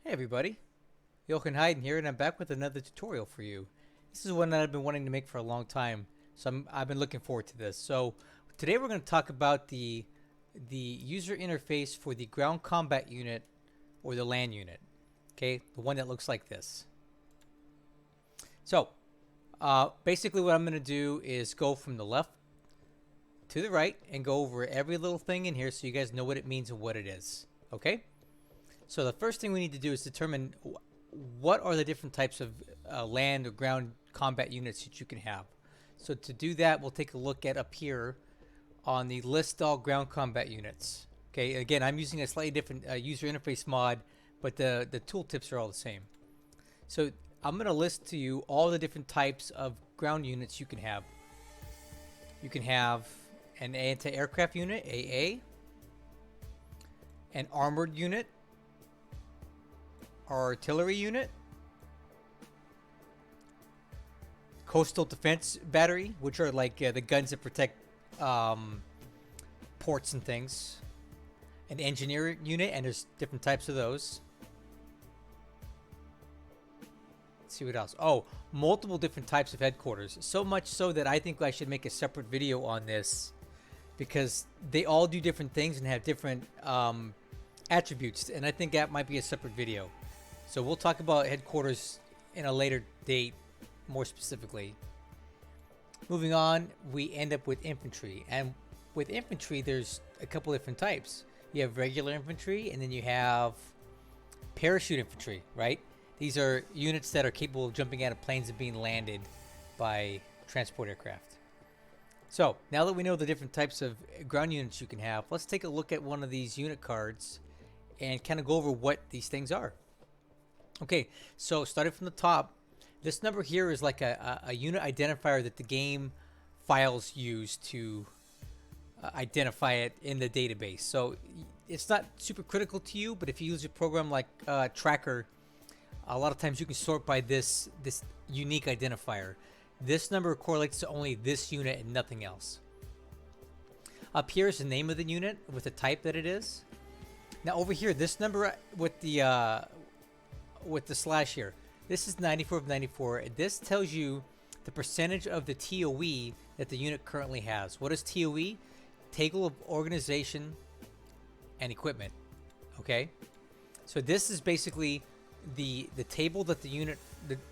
Hey everybody, Jochen Hayden here, and I'm back with another tutorial for you. This is one that I've been wanting to make for a long time, so I've been looking forward to this. So today we're going to talk about the user interface for the ground combat unit or the land unit. Okay, the one that looks like this. So basically what I'm going to do is go from the left to the right and go over every little thing in here so you guys know what it means and what it is. Okay? So the first thing we need to do is determine what are the different types of land or ground combat units that you can have. So to do that, we'll take a look at up here on the list all ground combat units. Okay, again, I'm using a slightly different user interface mod, but the tooltips are all the same. So I'm going to list to you all the different types of ground units you can have. You can have an anti-aircraft unit, AA, an armored unit, artillery unit, coastal defense battery, which are like the guns that protect ports and things, an engineer unit, and there's different types of those. Let's see what else. Oh, multiple different types of headquarters. So much so that I think I should make a separate video on this because they all do different things and have different attributes, and I think that might be a separate video. So we'll talk about headquarters in a later date, more specifically. Moving on, we end up with infantry. And with infantry, there's a couple different types. You have regular infantry, and then you have parachute infantry, right? These are units that are capable of jumping out of planes and being landed by transport aircraft. So, now that we know the different types of ground units you can have, let's take a look at one of these unit cards and kind of go over what these things are. Okay, so starting from the top, this number here is like a unit identifier that the game files use to identify it in the database. So it's not super critical to you, but if you use a program like Tracker, a lot of times you can sort by this unique identifier. This number correlates to only this unit and nothing else. Up here is the name of the unit with the type that it is. Now over here, this number with the slash here, this is 94 of 94. This tells you the percentage of the TOE that the unit currently has. What is TOE? Table of Organization and Equipment. Okay, so this is basically the table that the unit,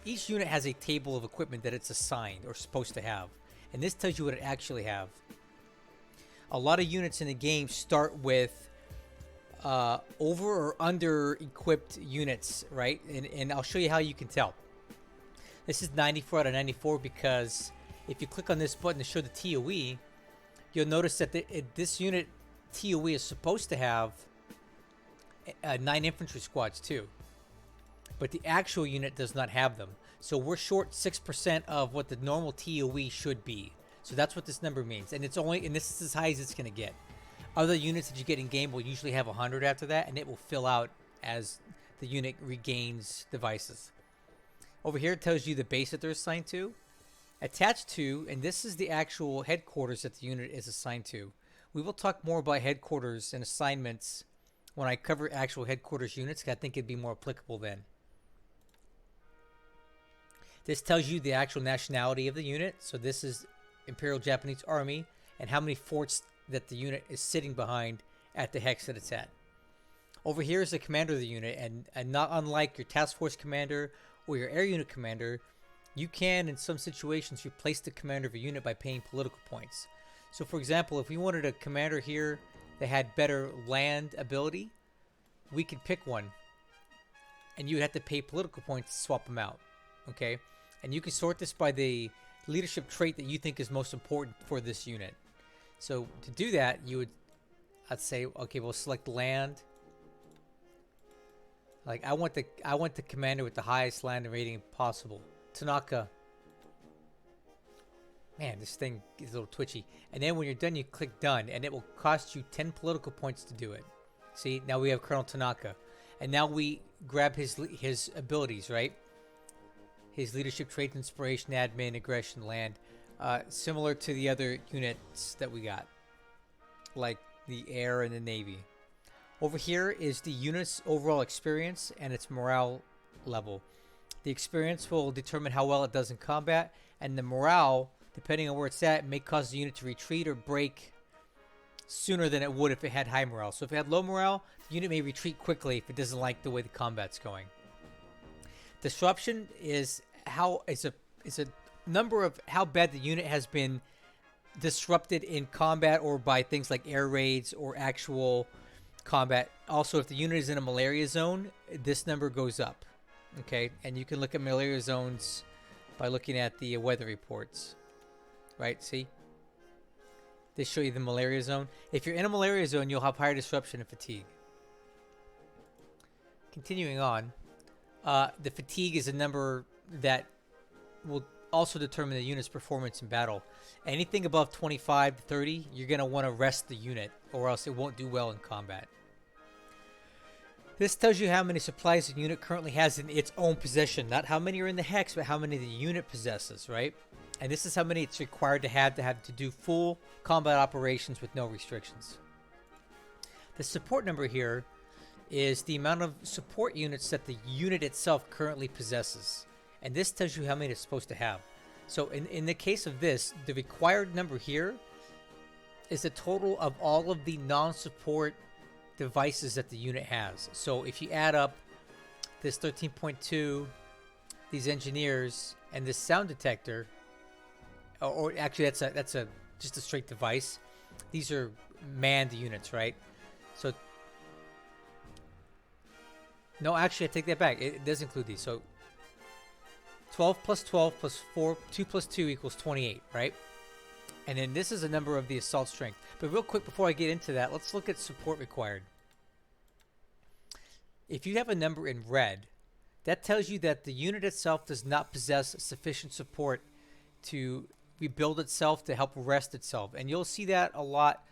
each unit has a table of equipment that it's assigned or supposed to have, and this tells you what it actually have. A lot of units in the game start with over or under equipped units, right? And I'll show you how you can tell. This is 94 out of 94 because if you click on this button to show the TOE, you'll notice that this unit TOE is supposed to have 9 infantry squads too, but the actual unit does not have them. So we're short 6% of what the normal TOE should be. So that's what this number means, and this is as high as it's going to get. Other units that you get in game will usually have 100 after that, and it will fill out as the unit regains devices. Over here it tells you the base that they're assigned to. Attached to, and this is the actual headquarters that the unit is assigned to. We will talk more about headquarters and assignments when I cover actual headquarters units, because I think it'd be more applicable then. This tells you the actual nationality of the unit. So this is Imperial Japanese Army and how many forts that the unit is sitting behind at the hex that it's at. Over here is the commander of the unit, and not unlike your task force commander or your air unit commander, you can in some situations replace the commander of a unit by paying political points. So for example, if we wanted a commander here that had better land ability, we could pick one, and you would have to pay political points to swap them out. Okay, and you can sort this by the leadership trait that you think is most important for this unit. So to do that, I'd say, okay, we'll select land. Like I want the commander with the highest land rating possible. Tanaka. Man, this thing is a little twitchy. And then when you're done, you click done, and it will cost you 10 political points to do it. See, now we have Colonel Tanaka, and now we grab his abilities, right? His leadership trait, inspiration, admin, aggression, land. Similar to the other units that we got, like the air and the navy. Over here is the unit's overall experience and its morale level. The experience will determine how well it does in combat, and the morale, depending on where it's at, may cause the unit to retreat or break sooner than it would if it had high morale. So if it had low morale, the unit may retreat quickly if it doesn't like the way the combat's going. Disruption is a number of how bad the unit has been disrupted in combat or by things like air raids or actual combat. Also, if the unit is in a malaria zone, this number goes up. Okay, and you can look at malaria zones by looking at the weather reports. Right, see? They show you the malaria zone. If you're in a malaria zone, you'll have higher disruption and fatigue. Continuing on, the fatigue is a number that will also determine the unit's performance in battle. Anything above 25 to 30, you're going to want to rest the unit, or else it won't do well in combat. This tells you how many supplies the unit currently has in its own possession. Not how many are in the hex, but how many the unit possesses, right? And this is how many it's required to have to do full combat operations with no restrictions. The support number here is the amount of support units that the unit itself currently possesses. And this tells you how many it's supposed to have. So in the case of this, the required number here is the total of all of the non-support devices that the unit has. So if you add up this 13.2, these engineers, and this sound detector, or actually that's just a straight device. These are manned units, right? So no, actually I take that back. It does include these. So 12 plus 12 plus 4, 2 plus 2 equals 28, right? And then this is a number of the assault strength. But real quick, before I get into that, let's look at support required. If you have a number in red, that tells you that the unit itself does not possess sufficient support to rebuild itself, to help rest itself. And you'll see that a lot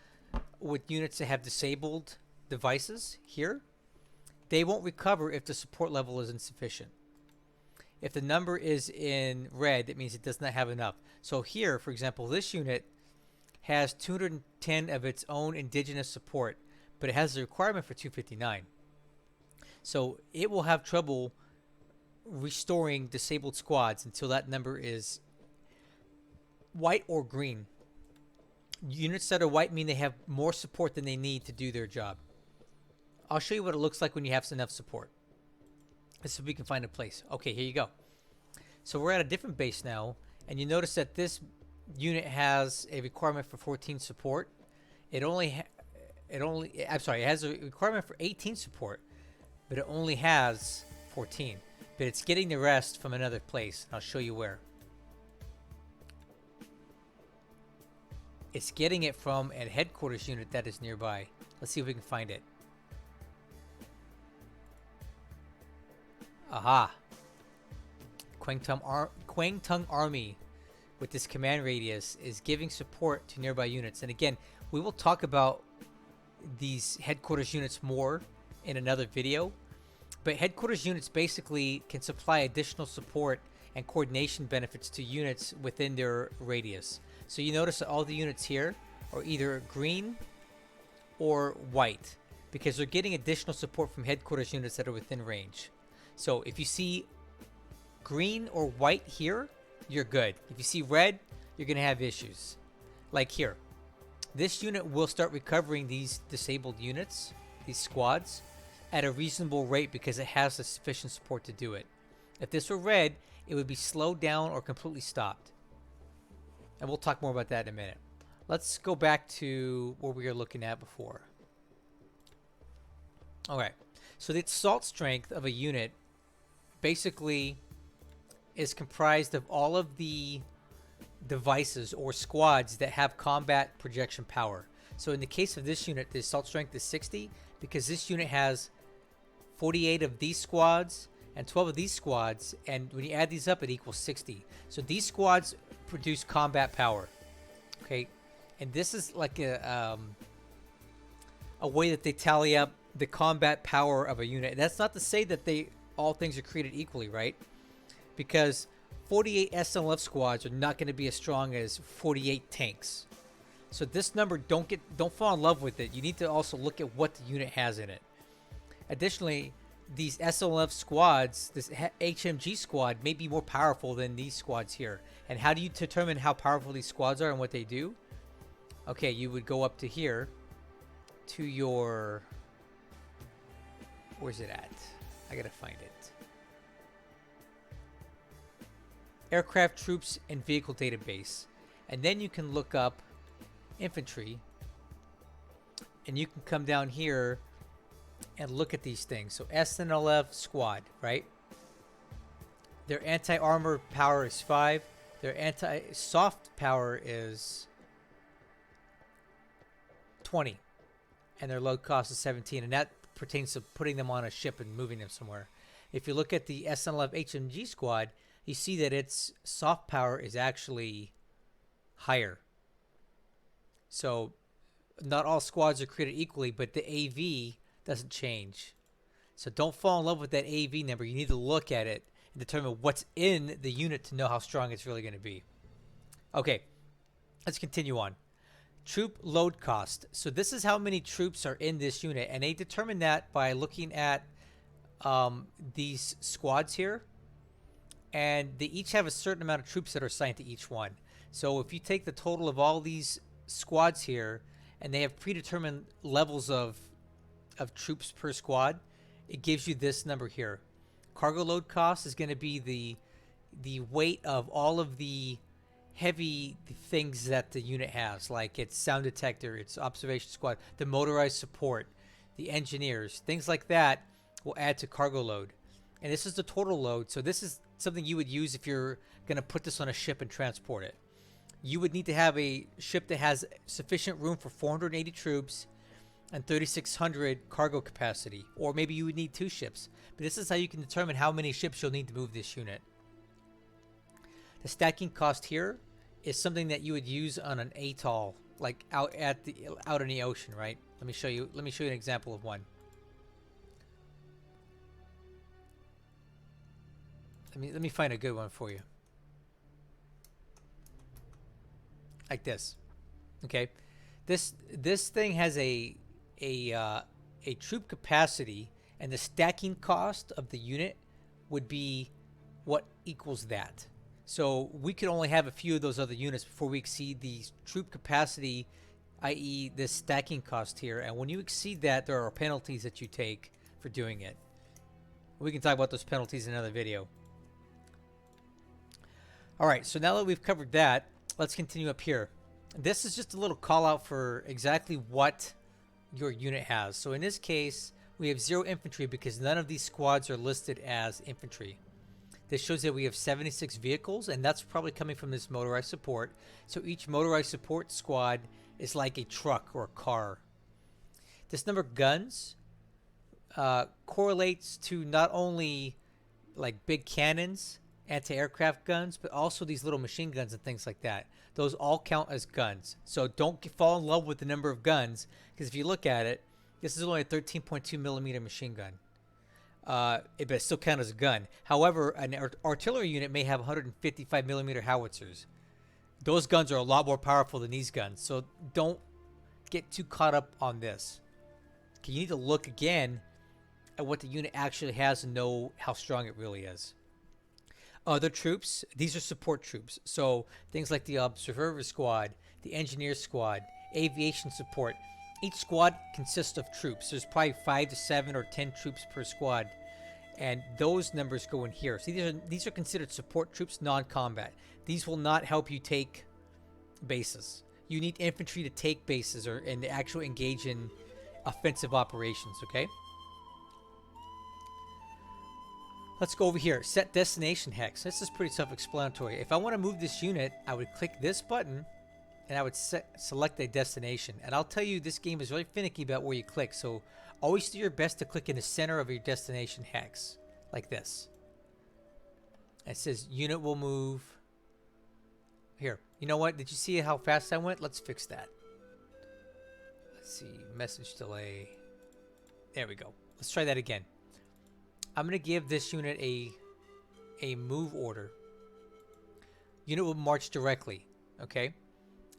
with units that have disabled devices here. They won't recover if the support level is insufficient. If the number is in red, it means it does not have enough. So here, for example, this unit has 210 of its own indigenous support, but it has a requirement for 259. So it will have trouble restoring disabled squads until that number is white or green. Units that are white mean they have more support than they need to do their job. I'll show you what it looks like when you have enough support. Let's see if we can find a place. Okay, here you go. So we're at a different base now, and you notice that this unit has a requirement for 14 support. It has a requirement for 18 support, but it only has 14. But it's getting the rest from another place. I'll show you where. It's getting it from a headquarters unit that is nearby. Let's see if we can find it. Aha! Kwangtung Army with this command radius is giving support to nearby units. And again, we will talk about these headquarters units more in another video. But headquarters units basically can supply additional support and coordination benefits to units within their radius. So you notice that all the units here are either green or white because they're getting additional support from headquarters units that are within range. So if you see green or white here, you're good. If you see red, you're going to have issues. Like here. This unit will start recovering these disabled units, these squads, at a reasonable rate because it has the sufficient support to do it. If this were red, it would be slowed down or completely stopped. And we'll talk more about that in a minute. Let's go back to what we were looking at before. Okay, so the assault strength of a unit basically is comprised of all of the devices or squads that have combat projection power. So in the case of this unit, the assault strength is 60 because this unit has 48 of these squads and 12 of these squads, and when you add these up, it equals 60. So these squads produce combat power. Okay, and this is like a way that they tally up the combat power of a unit. And that's not to say that all things are created equally, right? Because 48 SLF squads are not going to be as strong as 48 tanks. So this number, don't fall in love with it. You need to also look at what the unit has in it. Additionally, these SLF squads, this HMG squad, may be more powerful than these squads here. And how do you determine how powerful these squads are and what they do? Okay, you would go up to here to your, where's it at? I gotta find it. Aircraft, troops, and vehicle database. And then you can look up infantry, and you can come down here and look at these things. So SNLF squad, right? Their anti-armor power is 5. Their anti-soft power is 20. And their load cost is 17. And that pertains to putting them on a ship and moving them somewhere. If you look at the SNLF HMG squad, you see that its soft power is actually higher. So not all squads are created equally, but the AV doesn't change. So don't fall in love with that AV number. You need to look at it and determine what's in the unit to know how strong it's really going to be. Okay, let's continue on. Troop load cost. So this is how many troops are in this unit, and they determine that by looking at these squads here, and they each have a certain amount of troops that are assigned to each one. So if you take the total of all these squads here, and they have predetermined levels of troops per squad, it gives you this number here. Cargo load cost is going to be the weight of all of the heavy things that the unit has, like its sound detector, its observation squad, the motorized support, the engineers, things like that will add to cargo load. And this is the total load. So this is something you would use if you're going to put this on a ship and transport it. You would need to have a ship that has sufficient room for 480 troops and 3,600 cargo capacity. Or maybe you would need 2 ships. But this is how you can determine how many ships you'll need to move this unit. The stacking cost here is something that you would use on an atoll, like out in the ocean, right? Let me show you an example of one. Let me find a good one for you. Like this. Okay. This thing has a troop capacity, and the stacking cost of the unit would be what equals that. So we could only have a few of those other units before we exceed the troop capacity, i.e. this stacking cost here. And when you exceed that, there are penalties that you take for doing it. We can talk about those penalties in another video. All right, so now that we've covered that, let's continue up here. This is just a little call out for exactly what your unit has. So in this case, we have 0 infantry because none of these squads are listed as infantry. This shows that we have 76 vehicles, and that's probably coming from this motorized support. So each motorized support squad is like a truck or a car. This number of guns correlates to not only like big cannons, anti-aircraft guns, but also these little machine guns and things like that. Those all count as guns. So don't fall in love with the number of guns, because if you look at it, this is only a 13.2 millimeter machine gun. But it still counts as a gun. However, an artillery unit may have 155 millimeter howitzers. Those guns are a lot more powerful than these guns. So don't get too caught up on this. Okay, you need to look again at what the unit actually has and know how strong it really is. Other troops, these are support troops. So things like the observer squad, the engineer squad, aviation support. Each squad consists of troops. There's probably 5 to 7 or 10 troops per squad. And those numbers go in here. So these are considered support troops, non-combat. These will not help you take bases. You need infantry to take bases and to actually engage in offensive operations, okay? Let's go over here. Set destination hex. This is pretty self-explanatory. If I want to move this unit, I would click this button and I would select a destination. And I'll tell you, this game is really finicky about where you click. So always do your best to click in the center of your destination hex, like this. It says unit will move. Here, you know what? Did you see how fast I went? Let's fix that. Let's see, message delay. There we go. Let's try that again. I'm going to give this unit a move order. Unit will march directly, okay?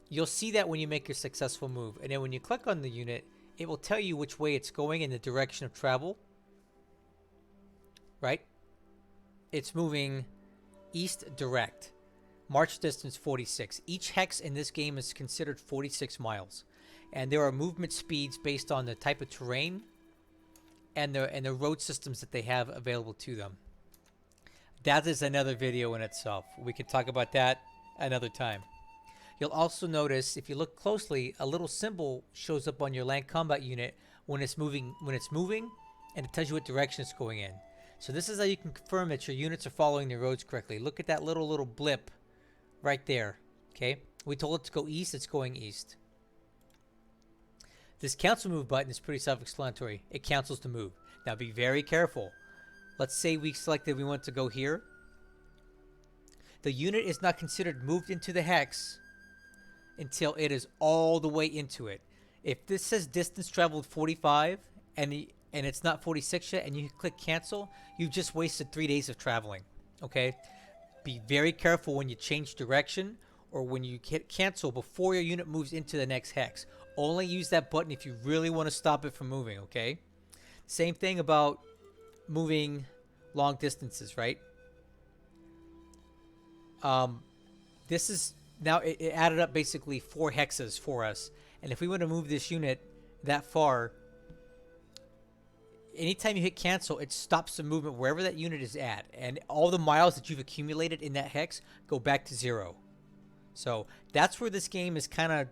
you'll see that when you make your successful move. And then when you click on the unit, it will tell you which way it's going in the direction of travel. Right? It's moving east direct. March distance 46. Each hex in this game is considered 46 miles. And there are movement speeds based on the type of terrain and the road systems that they have available to them. That is another video in itself. We can talk about that another time. You'll also notice, if you look closely, a little symbol shows up on your land combat unit when it's moving, and it tells you what direction it's going in. So this is how you can confirm that your units are following the roads correctly. Look at that little blip right there. Okay, we told it to go east, it's going east. This cancel move button is pretty self-explanatory. It cancels the move. Now be very careful. Let's say we selected we want to go here. The unit is not considered moved into the hex until it is all the way into it. If this says distance traveled 45 and it's not 46 yet and you click cancel, you've just wasted 3 days of traveling. Okay? Be very careful when you change direction or when you hit cancel before your unit moves into the next hex. Only use that button if you really want to stop it from moving, okay? Same thing about moving long distances, right? This is now it added up basically 4 hexes for us. And if we want to move this unit that far, anytime you hit cancel, it stops the movement wherever that unit is at. And all the miles that you've accumulated in that hex go back to 0. So that's where this game is kind of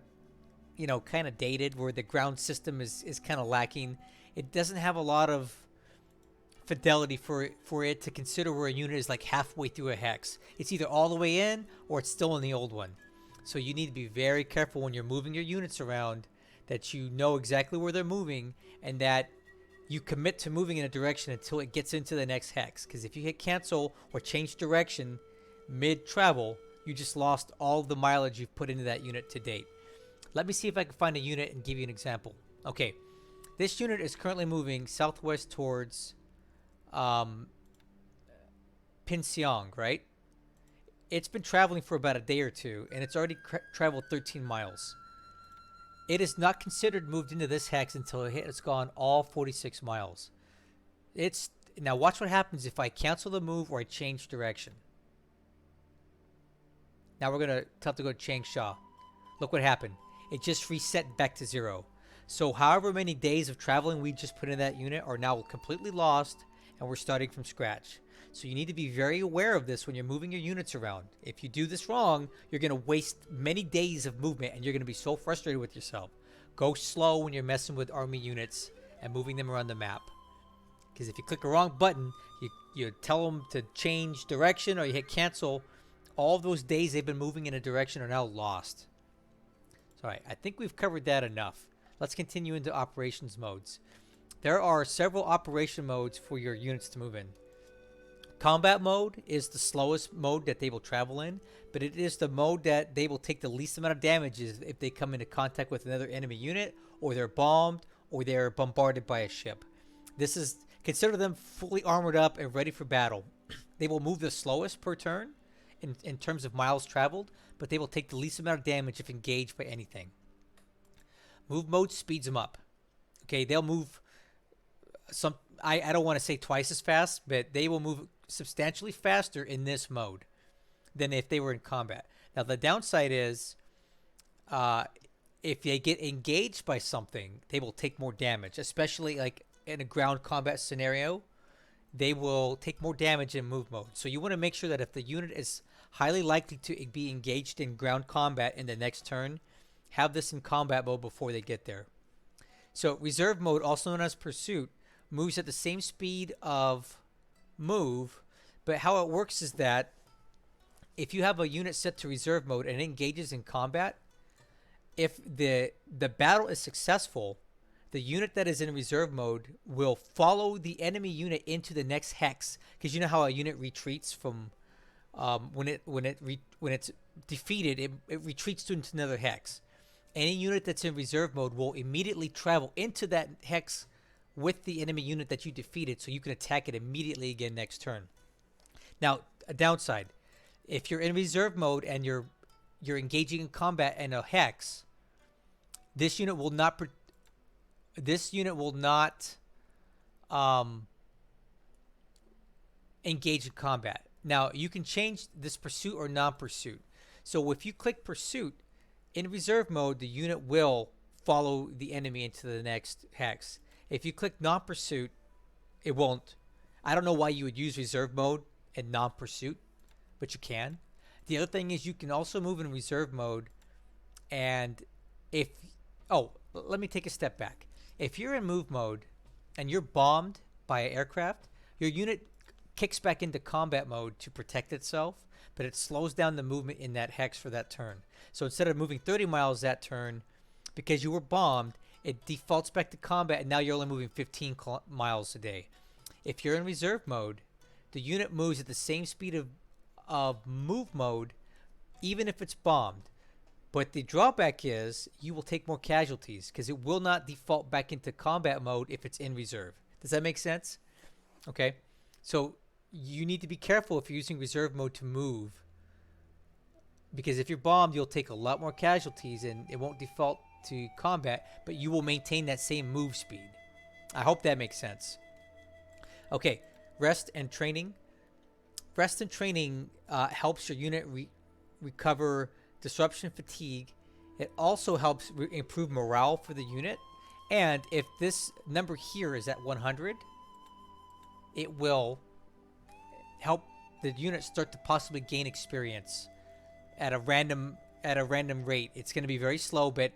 dated, where the ground system is kind of lacking. It doesn't have a lot of fidelity for it to consider where a unit is like halfway through a hex. It's either all the way in or it's still in the old one. So you need to be very careful when you're moving your units around, that you know exactly where they're moving and that you commit to moving in a direction until it gets into the next hex. Because if you hit cancel or change direction mid-travel, you just lost all the mileage you've put into that unit to date. Let me see if I can find a unit and give you an example. Okay, this unit is currently moving southwest towards Pinseong, right? It's been traveling for about a day or two, and it's already traveled 13 miles. It is not considered moved into this hex until it's gone all 46 miles. Now watch what happens if I cancel the move or I change direction. Now we're going to have to go to Changsha. Look what happened. It just reset back to 0. So however many days of traveling we just put in that unit are now completely lost, and we're starting from scratch. So you need to be very aware of this when you're moving your units around. If you do this wrong, you're going to waste many days of movement, and you're going to be so frustrated with yourself. Go slow when you're messing with army units and moving them around the map. Because if you click the wrong button, you tell them to change direction or you hit cancel, all of those days they've been moving in a direction are now lost. So I think we've covered that enough. Let's continue into operations modes. There are several operation modes for your units to move in. Combat mode is the slowest mode that they will travel in, but it is the mode that they will take the least amount of damages if they come into contact with another enemy unit, or they're bombed, or they're bombarded by a ship. This is, consider them fully armored up and ready for battle. They will move the slowest per turn in terms of miles traveled, but they will take the least amount of damage if engaged by anything. Move mode speeds them up. Okay, they'll move I don't want to say twice as fast, but they will move substantially faster in this mode than if they were in combat. Now the downside is if they get engaged by something, they will take more damage, especially like in a ground combat scenario. They will take more damage in move mode. So you want to make sure that if the unit is highly likely to be engaged in ground combat in the next turn, have this in combat mode before they get there. So reserve mode, also known as pursuit, moves at the same speed of move, but how it works is that if you have a unit set to reserve mode and it engages in combat, if the battle is successful, the unit that is in reserve mode will follow the enemy unit into the next hex, because you know how a unit retreats from when it's defeated, it retreats into another hex. Any unit that's in reserve mode will immediately travel into that hex with the enemy unit that you defeated, so you can attack it immediately again next turn. Now, a downside: if you're in reserve mode and your you're engaging in combat in a hex, this unit will not engage in combat. Now you can change this pursuit or non-pursuit. So if you click pursuit in reserve mode, the unit will follow the enemy into the next hex. If you click non-pursuit, it won't. I don't know why you would use reserve mode and non-pursuit, but you can. The other thing is you can also move in reserve mode, and if let me take a step back. If you're in move mode and you're bombed by an aircraft, your unit kicks back into combat mode to protect itself, but it slows down the movement in that hex for that turn. So instead of moving 30 miles that turn, because you were bombed, it defaults back to combat, and now you're only moving 15 miles a day. If you're in reserve mode, the unit moves at the same speed of move mode, even if it's bombed. But the drawback is you will take more casualties because it will not default back into combat mode if it's in reserve. Does that make sense? Okay. So you need to be careful if you're using reserve mode to move, because if you're bombed, you'll take a lot more casualties and it won't default to combat, but you will maintain that same move speed. I hope that makes sense. Okay, rest and training. Rest and training helps your unit recover disruption fatigue. It also helps improve morale for the unit. And if this number here is at 100, it will help the unit start to possibly gain experience at a random rate. It's going to be very slow, but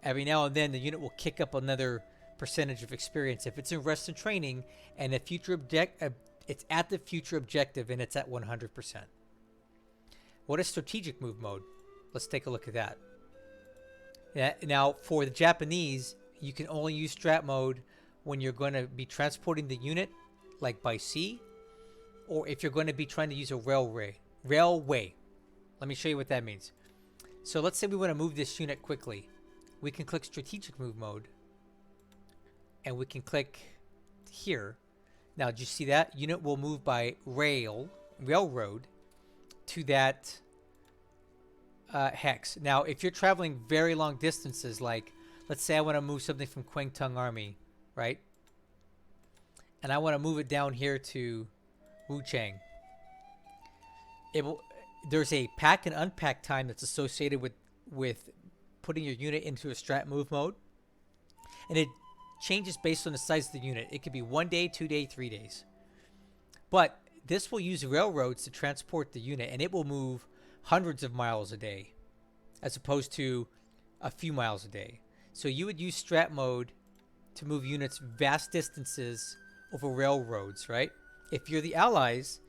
every now and then the unit will kick up another percentage of experience if it's in rest and training, and a future it's at the future objective and it's at 100%. What is strategic move mode? Let's take a look at that. Now, for the Japanese, you can only use strat mode when you're going to be transporting the unit, like by sea, or if you're going to be trying to use a railway. Let me show you what that means. So let's say we want to move this unit quickly. We can click strategic move mode, and we can click here. Now, did you see that? Unit will move by railroad to that hex. Now, if you're traveling very long distances, like let's say I want to move something from Kwangtung Army, right? And I want to move it down here to Wuchang. There's a pack and unpack time that's associated with putting your unit into a strat move mode, and it changes based on the size of the unit. It could be 1 day, 2 days, 3 days. But this will use railroads to transport the unit, and it will move hundreds of miles a day as opposed to a few miles a day. So you would use strat mode to move units vast distances over railroads, right? If you're the Allies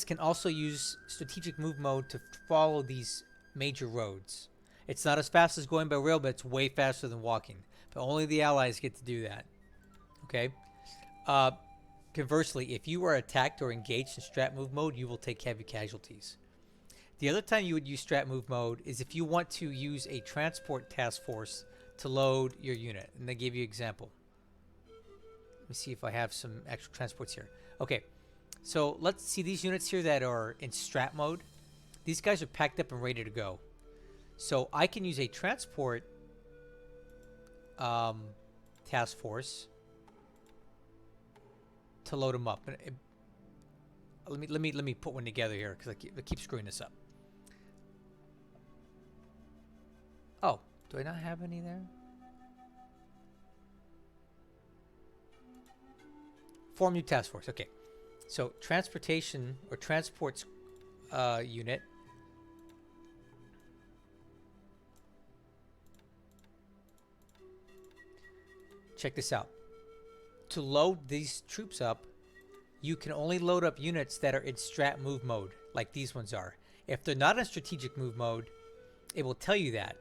can also use strategic move mode to follow these major roads. It's not as fast as going by rail, but it's way faster than walking. But only the Allies get to do that. Okay? Conversely, if you are attacked or engaged in strat move mode, you will take heavy casualties. The other time you would use strat move mode is if you want to use a transport task force to load your unit. And they give you an example. Let me see if I have some extra transports here. Okay. So let's see these units here that are in strat mode. These guys are packed up and ready to go. So I can use a transport task force to load them up. Let me put one together here because I keep screwing this up. Oh, do I not have any there? Form new task force. Okay. So transportation or transports unit. Check this out. To load these troops up, you can only load up units that are in strat move mode, like these ones are. If they're not in strategic move mode, it will tell you that.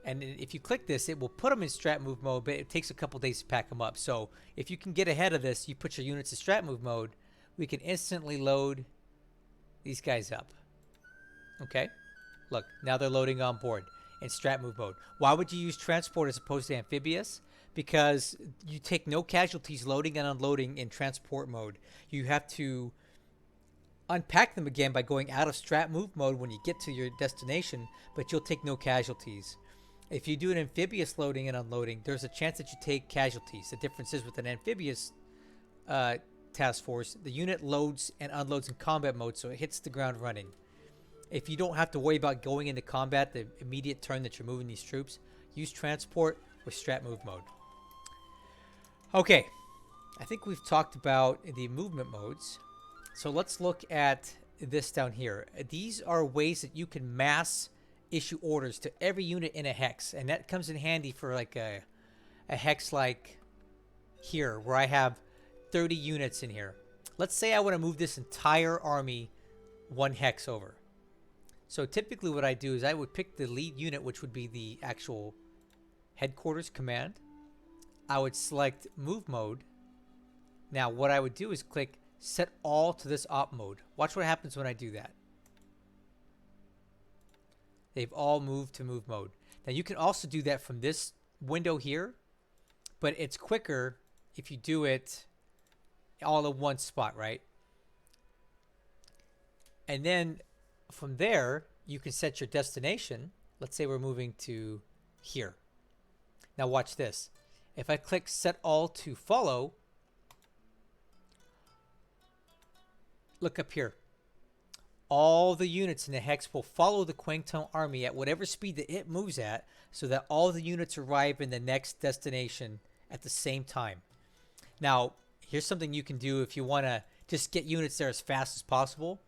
And if you click this, it will put them in strat move mode, but it takes a couple days to pack them up. So if you can get ahead of this, you put your units in strat move mode, we can instantly load these guys up. Okay? Look, now they're loading on board in strat move mode. Why would you use transport as opposed to amphibious? Because you take no casualties loading and unloading in transport mode. You have to unpack them again by going out of strat move mode when you get to your destination, but you'll take no casualties. If you do an amphibious loading and unloading, there's a chance that you take casualties. The difference is with an amphibious task force, the unit loads and unloads in combat mode, so it hits the ground running. If you don't have to worry about going into combat the immediate turn that you're moving these troops, use transport with strat move mode. Okay, I think we've talked about the movement modes. So let's look at this down here. These are ways that you can mass issue orders to every unit in a hex, and that comes in handy for like a hex like here where I have 30 units in here. Let's say I want to move this entire army one hex over. So typically what I do is I would pick the lead unit, which would be the actual headquarters command. I would select move mode. Now what I would do is click set all to this op mode. Watch what happens when I do that. They've all moved to move mode. Now you can also do that from this window here, but it's quicker if you do it all in one spot, right? And then from there, you can set your destination. Let's say we're moving to here. Now watch this. If I click set all to follow, look up here. All the units in the hex will follow the Quangtung army at whatever speed that it moves at, so that all the units arrive in the next destination at the same time. Now, here's something you can do if you want to just get units there as fast as possible.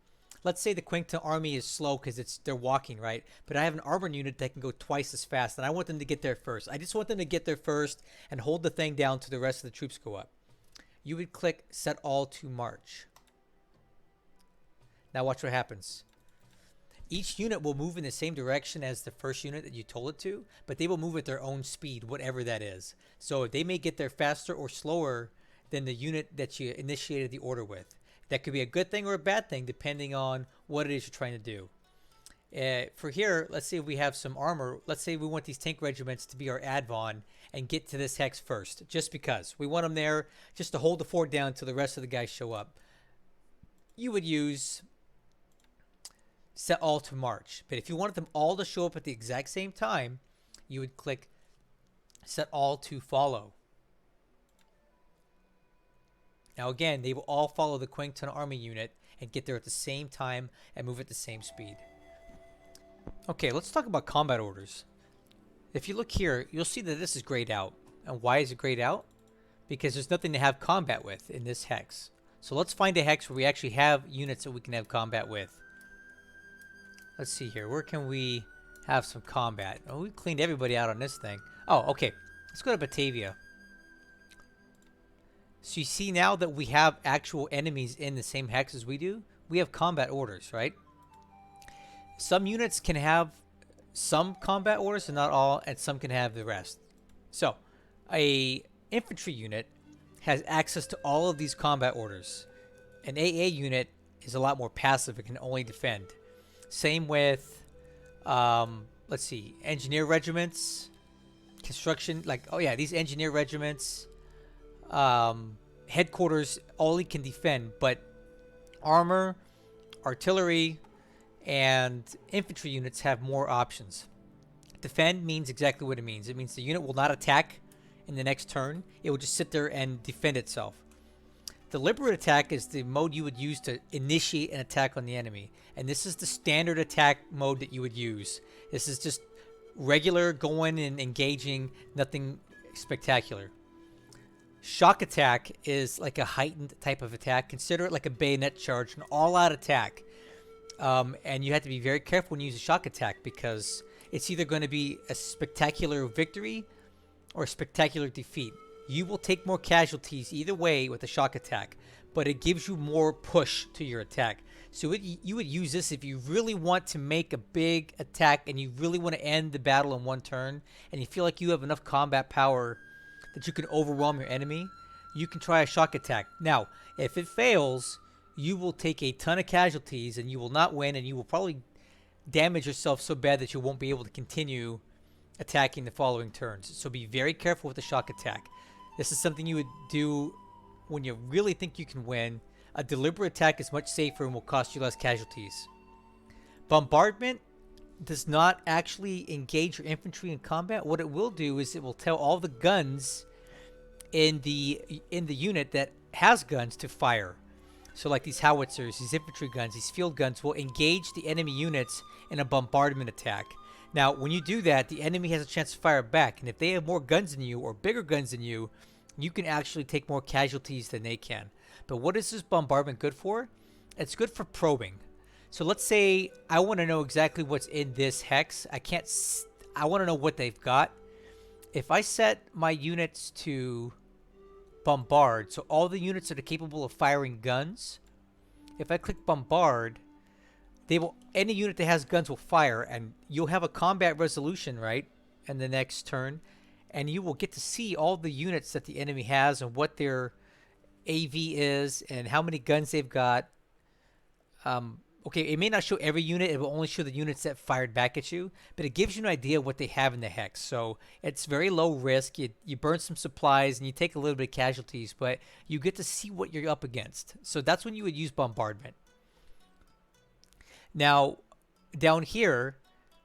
Let's say the Quangtung army is slow because they're walking, right? But I have an armored unit that can go twice as fast, and I want them to get there first. I just want them to get there first and hold the thing down till the rest of the troops go up. You would click set all to march. Now watch what happens. Each unit will move in the same direction as the first unit that you told it to, but they will move at their own speed, whatever that is. So they may get there faster or slower than the unit that you initiated the order with. That could be a good thing or a bad thing depending on what it is you're trying to do. For here, let's say we have some armor. Let's say we want these tank regiments to be our advon and get to this hex first, just because. We want them there just to hold the fort down until the rest of the guys show up. You would use set all to march. But if you wanted them all to show up at the exact same time, you would click set all to follow. Now again, they will all follow the Quangtung army unit and get there at the same time and move at the same speed. Okay, let's talk about combat orders. If you look here, you'll see that this is grayed out. And why is it grayed out? Because there's nothing to have combat with in this hex. So let's find a hex where we actually have units that we can have combat with. Let's see here. Where can we have some combat? Oh, we cleaned everybody out on this thing. Oh, okay. Let's go to Batavia. So you see now that we have actual enemies in the same hex as we do, we have combat orders, right? Some units can have some combat orders and not all, and some can have the rest. So, a infantry unit has access to all of these combat orders. An AA unit is a lot more passive. It can only defend. Same with, let's see, engineer regiments, construction, like, oh yeah, these engineer regiments, headquarters only can defend, but armor, artillery, and infantry units have more options. Defend means exactly what it means. It means the unit will not attack in the next turn. It will just sit there and defend itself. Deliberate attack is the mode you would use to initiate an attack on the enemy. And this is the standard attack mode that you would use. This is just regular going and engaging, nothing spectacular. Shock attack is like a heightened type of attack. Consider it like a bayonet charge, an all-out attack. And you have to be very careful when you use a shock attack because it's either going to be a spectacular victory or a spectacular defeat. You will take more casualties either way with a shock attack, but it gives you more push to your attack. So you would use this if you really want to make a big attack and you really want to end the battle in one turn and you feel like you have enough combat power that you can overwhelm your enemy. You can try a shock attack. Now, if it fails, you will take a ton of casualties and you will not win, and you will probably damage yourself so bad that you won't be able to continue attacking the following turns. So be very careful with the shock attack. This is something you would do when you really think you can win. A deliberate attack is much safer and will cost you less casualties. Bombardment does not actually engage your infantry in combat. What it will do is it will tell all the guns in the unit that has guns to fire. So like these howitzers, these infantry guns, these field guns will engage the enemy units in a bombardment attack. Now, when you do that, the enemy has a chance to fire back, and if they have more guns than you or bigger guns than you, you can actually take more casualties than they can. But what is this bombardment good for? It's good for probing. So let's say I want to know exactly what's in this hex. I want to know what they've got. If I set my units to bombard, so all the units that are capable of firing guns, if I click bombard, any unit that has guns will fire, and you'll have a combat resolution, right, in the next turn, and you will get to see all the units that the enemy has and what their AV is and how many guns they've got. Okay, it may not show every unit. It will only show the units that fired back at you, but it gives you an idea of what they have in the hex. So it's very low risk. You burn some supplies and you take a little bit of casualties, but you get to see what you're up against. So that's when you would use bombardment. Now, down here,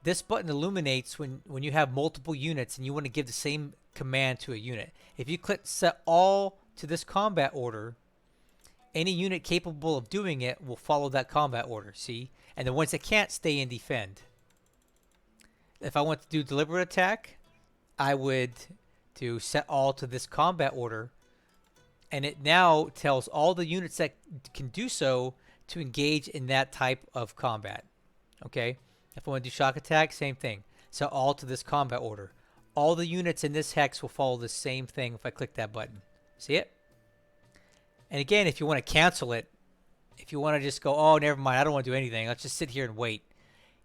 this button illuminates when you have multiple units and you want to give the same command to a unit. If you click set all to this combat order, any unit capable of doing it will follow that combat order, see? And the ones that can't stay and defend. If I want to do deliberate attack, I would do set all to this combat order. And it now tells all the units that can do so to engage in that type of combat. Okay? If I want to do shock attack, same thing. Set all to this combat order. All the units in this hex will follow the same thing if I click that button. See it? And again, if you want to cancel it, if you want to just go, oh, never mind, I don't want to do anything, let's just sit here and wait.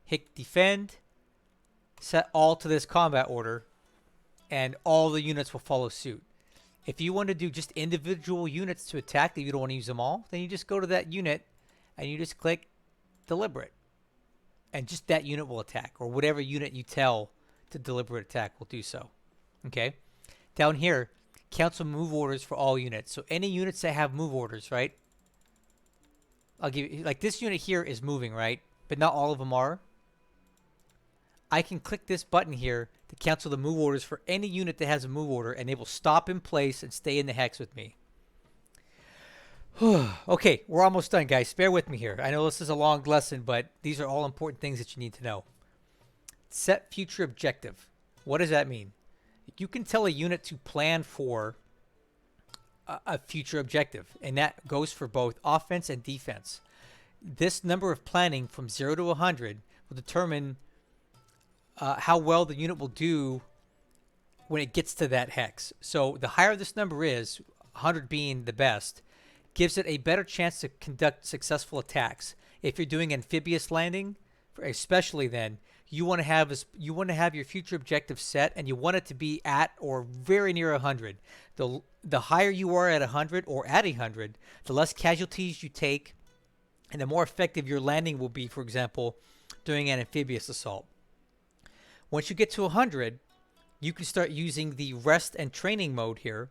Hit defend, set all to this combat order, and all the units will follow suit. If you want to do just individual units to attack that you don't want to use them all, then you just go to that unit and you just click deliberate. And just that unit will attack, or whatever unit you tell to deliberate attack will do so. Okay? Down here, cancel move orders for all units. So any units that have move orders, right? I'll give you, like this unit here is moving, right? But not all of them are. I can click this button here to cancel the move orders for any unit that has a move order, and they will stop in place and stay in the hex with me. Okay, we're almost done, guys. Bear with me here. I know this is a long lesson, but these are all important things that you need to know. Set future objective. What does that mean? You can tell a unit to plan for a future objective, and that goes for both offense and defense. This number of planning from 0 to 100 will determine how well the unit will do when it gets to that hex. So the higher this number is, 100 being the best, gives it a better chance to conduct successful attacks. If you're doing amphibious landing, especially then, you want to have your future objective set, and you want it to be at or very near 100. The higher you are at 100 or at 100, the less casualties you take, and the more effective your landing will be, for example, doing an amphibious assault. Once you get to 100, you can start using the rest and training mode here,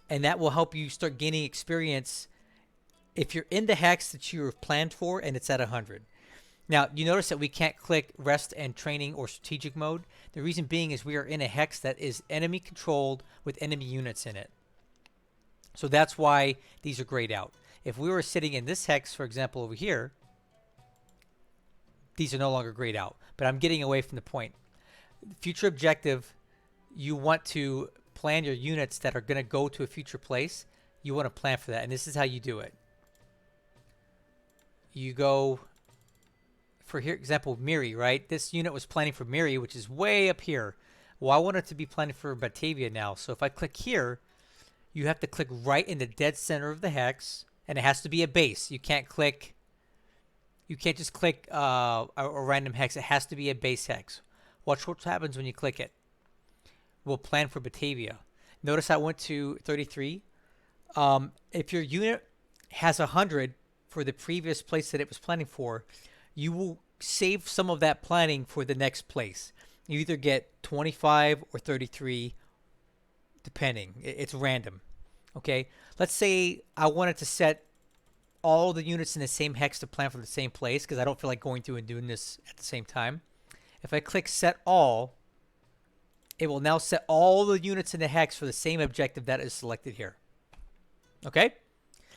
and that will help you start gaining experience if you're in the hex that you have planned for and it's at 100. Now, you notice that we can't click rest and training or strategic mode. The reason being is we are in a hex that is enemy controlled with enemy units in it. So that's why these are grayed out. If we were sitting in this hex, for example, over here, these are no longer grayed out. But I'm getting away from the point. Future objective, you want to plan your units that are going to go to a future place. You want to plan for that, and this is how you do it. You go, for here example, Miri, right? This unit was planning for Miri, which is way up here. Well, I want it to be planning for Batavia now. So if I click here, you have to click right in the dead center of the hex, and it has to be a base. You can't just click a random hex. It has to be a base hex. Watch what happens when you click it. We'll plan for Batavia. Notice I went to 33. If your unit has 100 for the previous place that it was planning for, you will save some of that planning for the next place. You either get 25 or 33, depending. It's random. Okay, let's say I wanted to set all the units in the same hex to plan for the same place because I don't feel like going through and doing this at the same time. If I click set all, it will now set all the units in the hex for the same objective that is selected here. Okay?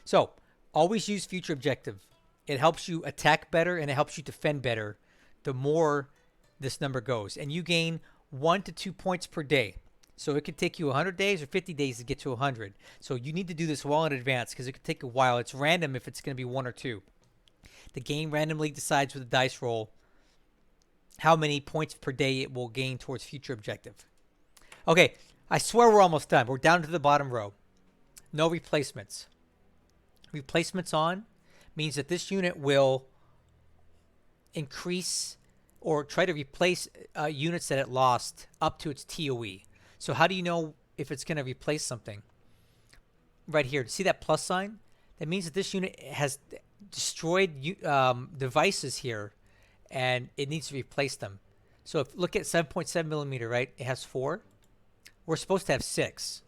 So, always use future objective. It helps you attack better and it helps you defend better the more this number goes. And you gain 1 to 2 points per day. So it could take you 100 days or 50 days to get to 100. So you need to do this well in advance because it could take a while. It's random if it's going to be 1 or 2. The game randomly decides with a dice roll how many points per day it will gain towards future objective. Okay, I swear we're almost done. We're down to the bottom row. No replacements. Replacements on means that this unit will increase or try to replace units that it lost up to its TOE. So how do you know if it's going to replace something? Right here, see that plus sign? That means that this unit has destroyed devices here and it needs to replace them. So if look at 7.7 millimeter, right? It has 4. We're supposed to have 6.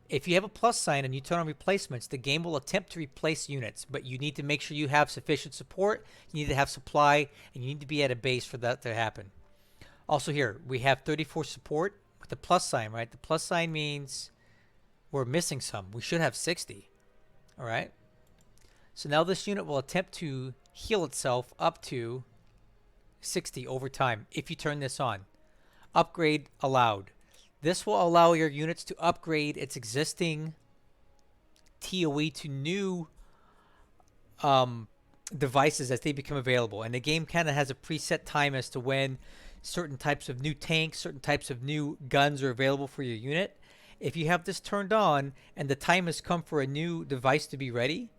If you have a plus sign and you turn on replacements, the game will attempt to replace units, but you need to make sure you have sufficient support, you need to have supply, and you need to be at a base for that to happen. Also here, we have 34 support with the plus sign, right? The plus sign means we're missing some. We should have 60, all right? So now this unit will attempt to heal itself up to 60 over time if you turn this on. Upgrade allowed. This will allow your units to upgrade its existing TOE to new devices as they become available. And the game kind of has a preset time as to when certain types of new tanks, certain types of new guns are available for your unit. If you have this turned on and the time has come for a new device to be ready,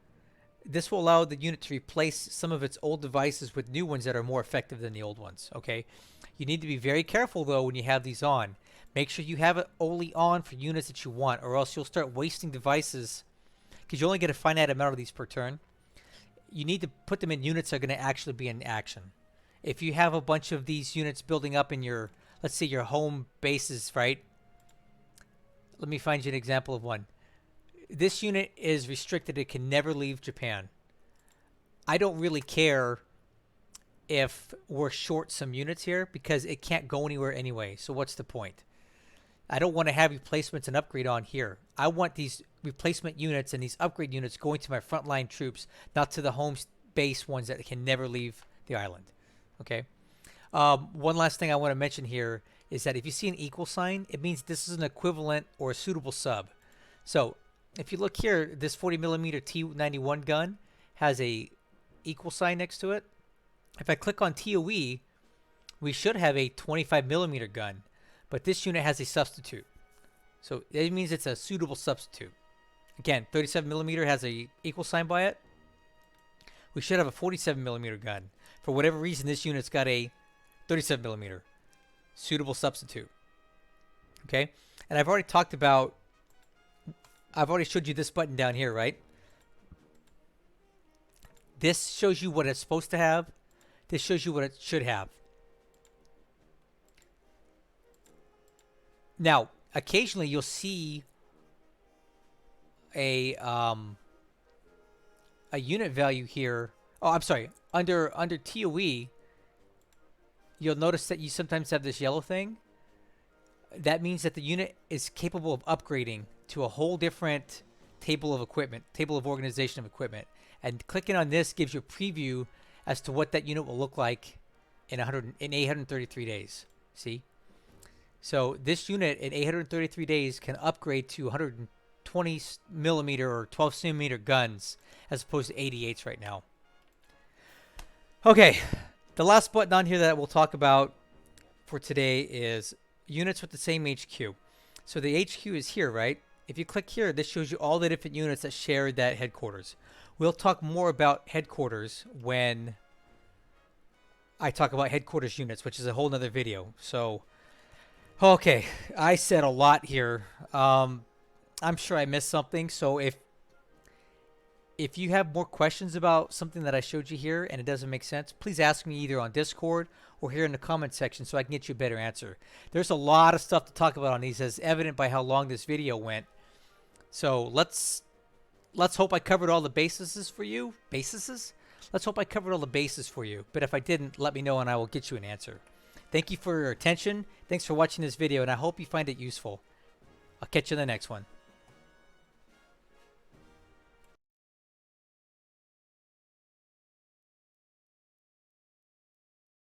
this will allow the unit to replace some of its old devices with new ones that are more effective than the old ones, okay? You need to be very careful, though, when you have these on. Make sure you have it only on for units that you want, or else you'll start wasting devices because you only get a finite amount of these per turn. You need to put them in units that are going to actually be in action. If you have a bunch of these units building up in your, let's say, your home bases, right? Let me find you an example of one. This unit is restricted. It can never leave Japan. I don't really care if we're short some units here because it can't go anywhere anyway. So what's the point? I don't want to have replacements and upgrade on here. I want these replacement units and these upgrade units going to my frontline troops, not to the home base ones that can never leave the island. Okay. One last thing I want to mention here is that if you see an equal sign, it means this is an equivalent or a suitable sub. So if you look here, this 40 millimeter T91 gun has a equal sign next to it. If I click on TOE, we should have a 25 millimeter gun, but this unit has a substitute. So it means it's a suitable substitute. Again, 37 millimeter has a equal sign by it. We should have a 47 millimeter gun. For whatever reason, this unit's got a 37 millimeter suitable substitute. Okay, and I've already talked about. I've already showed you this button down here, right? This shows you what it's supposed to have. This shows you what it should have. Now, occasionally you'll see a unit value here. Oh, I'm sorry. Under TOE, you'll notice that you sometimes have this yellow thing. That means that the unit is capable of upgrading to a whole different table of equipment, table of organization of equipment. And clicking on this gives you a preview as to what that unit will look like in 833 days. See? So this unit in 833 days can upgrade to 120 millimeter or 12 centimeter guns as opposed to 88s right now. Okay, the last button on here that we'll talk about for today is units with the same HQ. So the HQ is here, right? If you click here, this shows you all the different units that share that headquarters. We'll talk more about headquarters when I talk about headquarters units, which is a whole nother video. So, okay, I said a lot here. I'm sure I missed something. So if you have more questions about something that I showed you here and it doesn't make sense, please ask me either on Discord or here in the comment section so I can get you a better answer. There's a lot of stuff to talk about on these, as evident by how long this video went. So let's hope I covered all the bases for you. Bases? Let's hope I covered all the bases for you. But if I didn't, let me know and I will get you an answer. Thank you for your attention. Thanks for watching this video, and I hope you find it useful. I'll catch you in the next one.